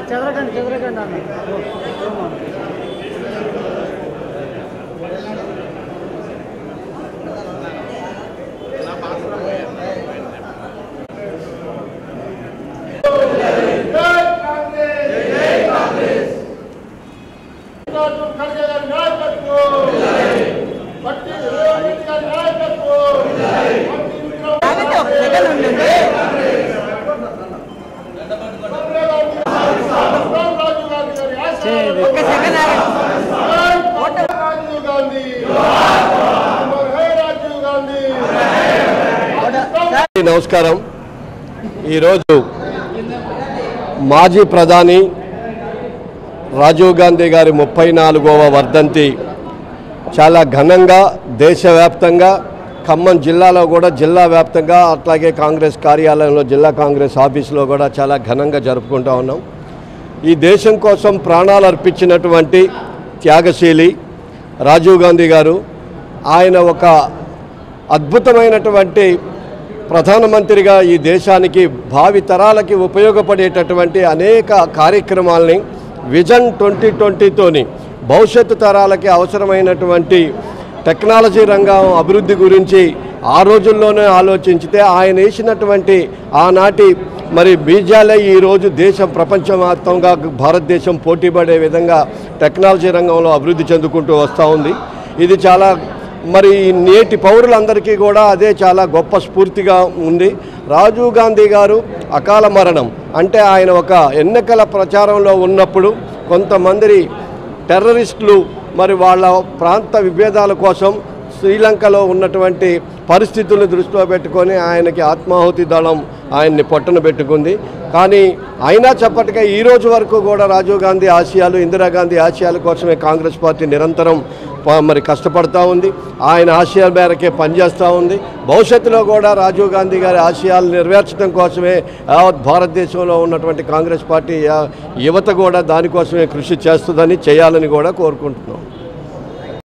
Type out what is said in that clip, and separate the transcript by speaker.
Speaker 1: చెదరకండి అన్న
Speaker 2: నమస్కారం. ఈరోజు మాజీ ప్రధాని రాజీవ్ గాంధీ గారి 34వ వర్ధంతి చాలా ఘనంగా దేశవ్యాప్తంగా ఖమ్మం జిల్లాలో కూడా జిల్లా వ్యాప్తంగా అట్లాగే కాంగ్రెస్ కార్యాలయంలో జిల్లా కాంగ్రెస్ ఆఫీసులో కూడా చాలా ఘనంగా జరుపుకుంటూ ఉన్నాం. ఈ దేశం కోసం ప్రాణాలు అర్పించినటువంటి త్యాగశీలి రాజీవ్ గాంధీ గారు, ఆయన ఒక అద్భుతమైనటువంటి ప్రధానమంత్రిగా ఈ దేశానికి భావి తరాలకి ఉపయోగపడేటటువంటి అనేక కార్యక్రమాలని విజన్ 2020తోని భవిష్యత్తు తరాలకి అవసరమైనటువంటి టెక్నాలజీ రంగం అభివృద్ధి గురించి ఆ రోజుల్లోనే ఆలోచించితే ఆయన వేసినటువంటి ఆనాటి బీజాలే ఈరోజు దేశం ప్రపంచవ్యాప్తంగా భారతదేశం పోటీపడే విధంగా టెక్నాలజీ రంగంలో అభివృద్ధి చెందుకుంటూ వస్తూ ఉంది. ఇది చాలా నేటి పౌరులందరికీ కూడా అదే చాలా గొప్ప స్ఫూర్తిగా ఉంది. రాజీవ్ గాంధీ గారు అకాల మరణం అంటే ఆయన ఒక ఎన్నికల ప్రచారంలో ఉన్నప్పుడు కొంతమంది టెర్రరిస్టులు వాళ్ళ ప్రాంత విభేదాల కోసం శ్రీలంకలో ఉన్నటువంటి పరిస్థితులను దృష్టిలో పెట్టుకొని ఆయనకి ఆత్మాహుతి దళం ఆయన్ని పొట్టన పెట్టుకుంది. కానీ అయినా చెప్పటిగా ఈ రోజు వరకు కూడా రాజీవ్ గాంధీ ఆశయాలు, ఇందిరాగాంధీ ఆశయాల కోసమే కాంగ్రెస్ పార్టీ నిరంతరం కష్టపడుతూ ఉంది. ఆయన ఆశయాల మేరకే పనిచేస్తూ ఉంది. భవిష్యత్తులో కూడా రాజీవ్ గాంధీ గారి ఆశయాలు నెరవేర్చడం కోసమే యావత్ భారతదేశంలో ఉన్నటువంటి కాంగ్రెస్ పార్టీ యువత కూడా దానికోసమే కృషి చేస్తుందని చేయాలని కూడా కోరుకుంటున్నాం.